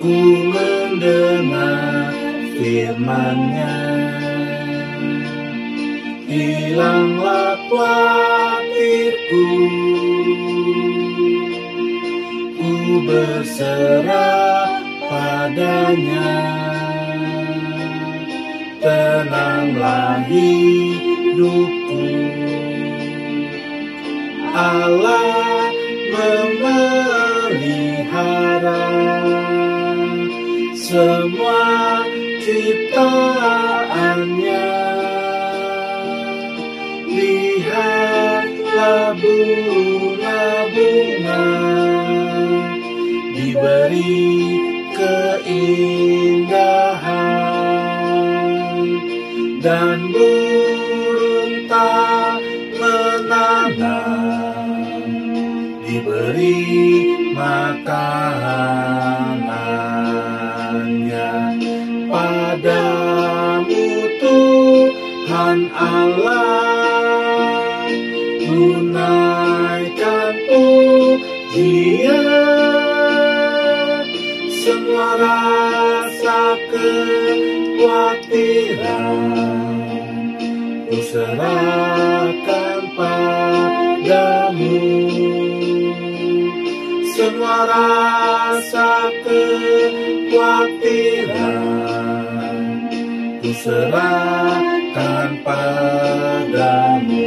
ku mendengar firman-Nya. Hilanglah khawatirku, ku berserah padanya. Tenanglah hidupku, Allah memelihara semua ciptaannya. Lihatlah bunga-bunga diberi keindahan, dan burung tak menanam diberi makanannya. Padamu Tuhan Allah, tunaikan pujian. Semua rasa kekhawatiran ku serahkan padamu. Semua rasa kekhawatiran ku serahkan padamu.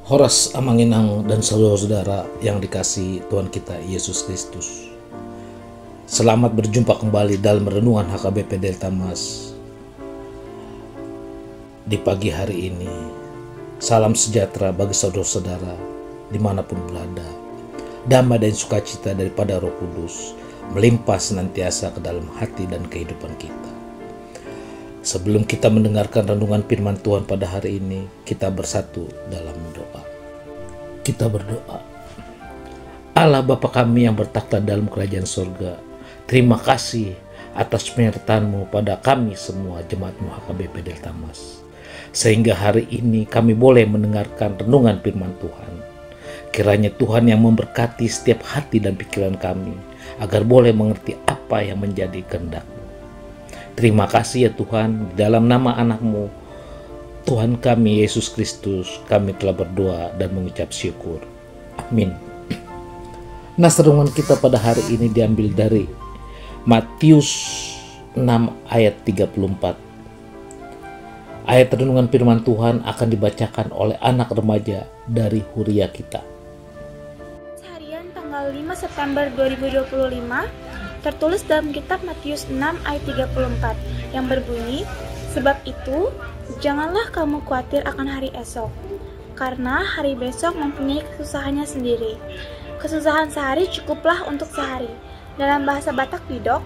Horas Amanginang dan saudara-saudara yang dikasihi Tuhan kita Yesus Kristus, selamat berjumpa kembali dalam renungan HKBP Delta Mas. Di pagi hari ini, salam sejahtera bagi saudara-saudara dimanapun berada. Damai dan sukacita daripada Roh Kudus melimpah senantiasa ke dalam hati dan kehidupan kita. Sebelum kita mendengarkan renungan firman Tuhan pada hari ini, kita bersatu dalam doa. Kita berdoa. Allah Bapa kami yang bertakhta dalam kerajaan surga, terima kasih atas penyertaan-Mu pada kami semua jemaat-Mu HKBP Delta Mas. Sehingga hari ini kami boleh mendengarkan renungan firman Tuhan. Kiranya Tuhan yang memberkati setiap hati dan pikiran kami, agar boleh mengerti apa yang menjadi kehendak-Mu. Terima kasih ya Tuhan, di dalam nama anak-Mu, Tuhan kami Yesus Kristus, kami telah berdoa dan mengucap syukur. Amin. Nas renungan kita pada hari ini diambil dari Matius 6 ayat 34. Ayat renungan firman Tuhan akan dibacakan oleh anak remaja dari Huria kita. Harian tanggal 5 September 2025 tertulis dalam kitab Matius 6 ayat 34 yang berbunyi, sebab itu janganlah kamu khawatir akan hari esok, karena hari besok mempunyai kesusahannya sendiri. Kesusahan sehari cukuplah untuk sehari. Dalam bahasa Batak Pidok,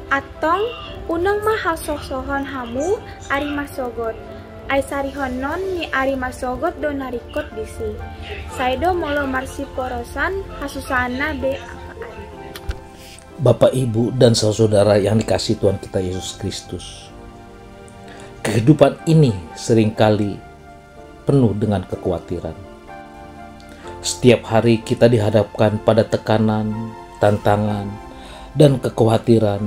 atong unang mahal sosohon hamu ari masogot, ay sarihonon ni ari masogot do narikot disi. Saido molo marsi porosan hasusana be apaan. Bapak, Ibu, dan saudara yang dikasihi Tuhan kita Yesus Kristus, kehidupan ini seringkali penuh dengan kekhawatiran. Setiap hari kita dihadapkan pada tekanan, tantangan, dan kekhawatiran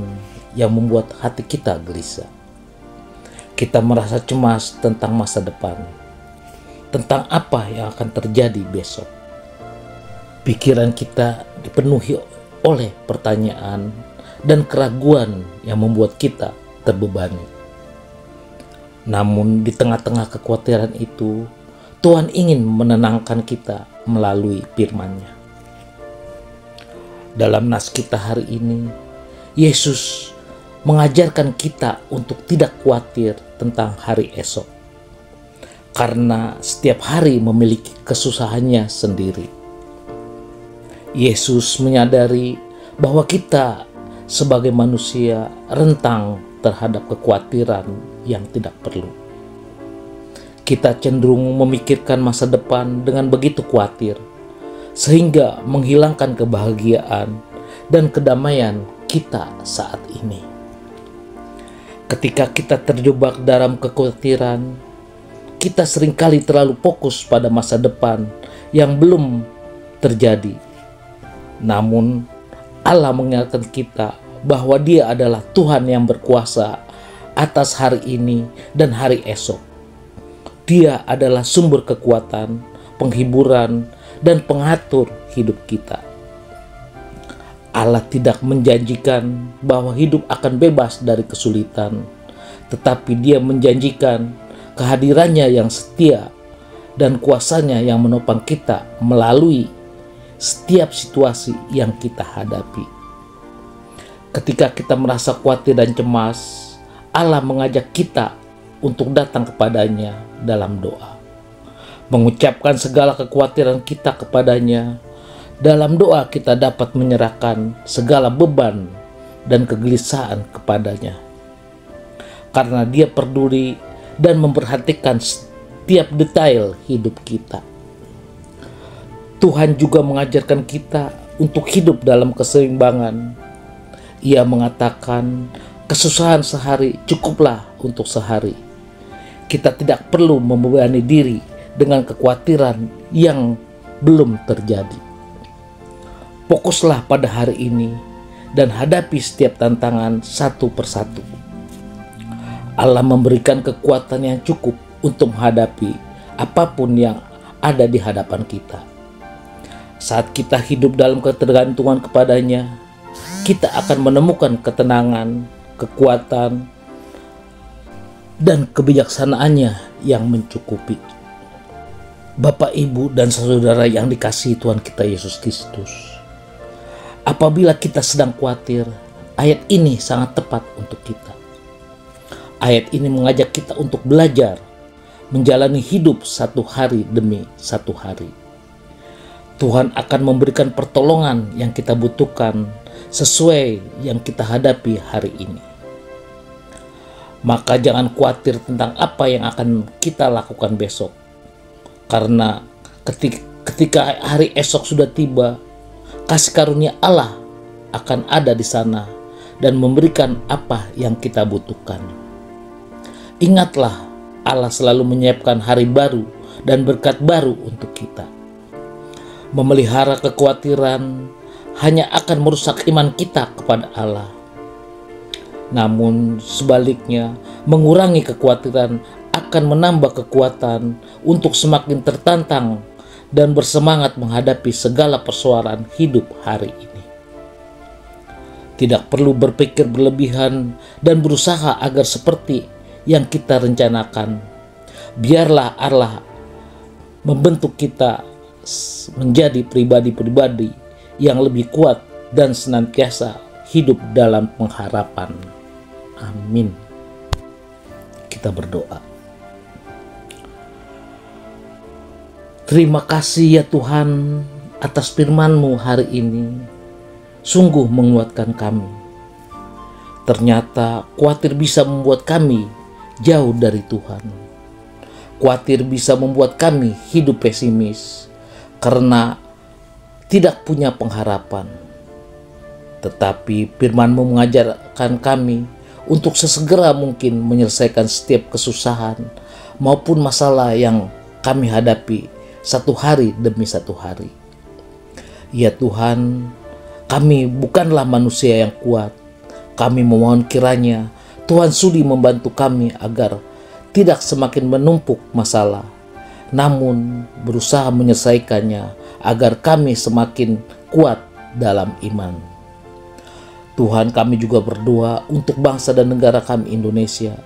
yang membuat hati kita gelisah. Kita merasa cemas tentang masa depan, tentang apa yang akan terjadi besok. Pikiran kita dipenuhi oleh pertanyaan dan keraguan yang membuat kita terbebani. Namun di tengah-tengah kekhawatiran itu, Tuhan ingin menenangkan kita melalui firman-Nya. Dalam nas kita hari ini, Yesus mengajarkan kita untuk tidak khawatir tentang hari esok, karena setiap hari memiliki kesusahannya sendiri. Yesus menyadari bahwa kita sebagai manusia rentang terhadap kekhawatiran yang tidak perlu. Kita cenderung memikirkan masa depan dengan begitu khawatir, sehingga menghilangkan kebahagiaan dan kedamaian kita saat ini. Ketika kita terjebak dalam kekhawatiran, kita seringkali terlalu fokus pada masa depan yang belum terjadi. Namun Allah mengingatkan kita bahwa Dia adalah Tuhan yang berkuasa atas hari ini dan hari esok. Dia adalah sumber kekuatan, penghiburan, dan pengatur hidup kita. Allah tidak menjanjikan bahwa hidup akan bebas dari kesulitan, tetapi Dia menjanjikan kehadirannya yang setia dan kuasanya yang menopang kita melalui setiap situasi yang kita hadapi. Ketika kita merasa khawatir dan cemas, Allah mengajak kita untuk datang kepadanya dalam doa, mengucapkan segala kekhawatiran kita kepadanya. Dalam doa kita dapat menyerahkan segala beban dan kegelisahan kepadanya, karena Dia peduli dan memperhatikan setiap detail hidup kita. Tuhan juga mengajarkan kita untuk hidup dalam keseimbangan. Ia mengatakan, kesusahan sehari cukuplah untuk sehari. Kita tidak perlu membebani diri dengan kekhawatiran yang belum terjadi. Fokuslah pada hari ini dan hadapi setiap tantangan satu persatu. Allah memberikan kekuatan yang cukup untuk menghadapi apapun yang ada di hadapan kita. Saat kita hidup dalam ketergantungan kepadanya, kita akan menemukan ketenangan, kekuatan, dan kebijaksanaannya yang mencukupi. Bapak, Ibu, dan saudara yang dikasihi Tuhan kita Yesus Kristus, apabila kita sedang khawatir, ayat ini sangat tepat untuk kita. Ayat ini mengajak kita untuk belajar menjalani hidup satu hari demi satu hari. Tuhan akan memberikan pertolongan yang kita butuhkan sesuai yang kita hadapi hari ini. Maka jangan khawatir tentang apa yang akan kita lakukan besok, karena ketika hari esok sudah tiba, kasih karunia Allah akan ada di sana dan memberikan apa yang kita butuhkan. Ingatlah, Allah selalu menyiapkan hari baru dan berkat baru untuk kita. Memelihara kekhawatiran hanya akan merusak iman kita kepada Allah. Namun sebaliknya, mengurangi kekhawatiran akan menambah kekuatan untuk semakin tertantang dan bersemangat menghadapi segala persoalan hidup hari ini. Tidak perlu berpikir berlebihan dan berusaha agar seperti yang kita rencanakan. Biarlah Allah membentuk kita menjadi pribadi-pribadi yang lebih kuat dan senantiasa hidup dalam pengharapan. Amin. Kita berdoa. Terima kasih ya Tuhan atas firman-Mu hari ini. Sungguh menguatkan kami. Ternyata khawatir bisa membuat kami jauh dari Tuhan. Khawatir bisa membuat kami hidup pesimis karena tidak punya pengharapan. Tetapi firman-Mu mengajarkan kami untuk sesegera mungkin menyelesaikan setiap kesusahan maupun masalah yang kami hadapi satu hari demi satu hari. Ya Tuhan, kami bukanlah manusia yang kuat. Kami memohon kiranya Tuhan sudi membantu kami agar tidak semakin menumpuk masalah, namun berusaha menyelesaikannya agar kami semakin kuat dalam iman. Tuhan, kami juga berdoa untuk bangsa dan negara kami Indonesia.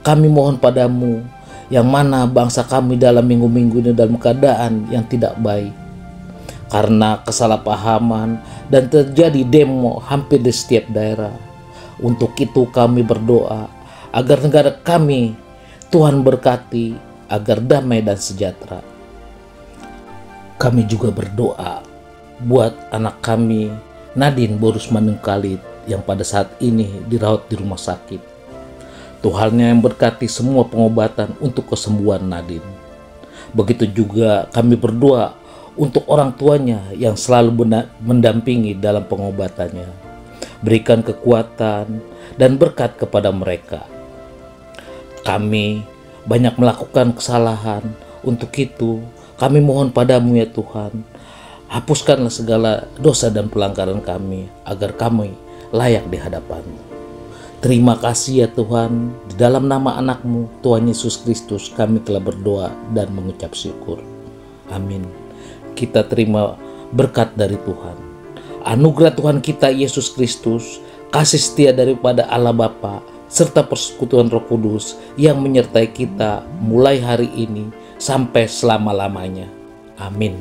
Kami mohon padamu, yang mana bangsa kami dalam minggu-minggu ini dalam keadaan yang tidak baik karena kesalahpahaman dan terjadi demo hampir di setiap daerah. Untuk itu kami berdoa agar negara kami Tuhan berkati agar damai dan sejahtera. Kami juga berdoa buat anak kami Nadine Borus Manungkalit yang pada saat ini dirawat di rumah sakit. Tuhan yang berkati semua pengobatan untuk kesembuhan Nadine. Begitu juga kami berdoa untuk orang tuanya yang selalu mendampingi dalam pengobatannya. Berikan kekuatan dan berkat kepada mereka. Kami banyak melakukan kesalahan. Untuk itu, kami mohon padamu ya Tuhan, hapuskanlah segala dosa dan pelanggaran kami, agar kami layak di hadapan-Mu. Terima kasih ya Tuhan, di dalam nama anak-Mu, Tuhan Yesus Kristus, kami telah berdoa dan mengucap syukur. Amin. Kita terima berkat dari Tuhan. Anugerah Tuhan kita Yesus Kristus, kasih setia daripada Allah Bapa, serta persekutuan Roh Kudus yang menyertai kita mulai hari ini sampai selama-lamanya. Amin.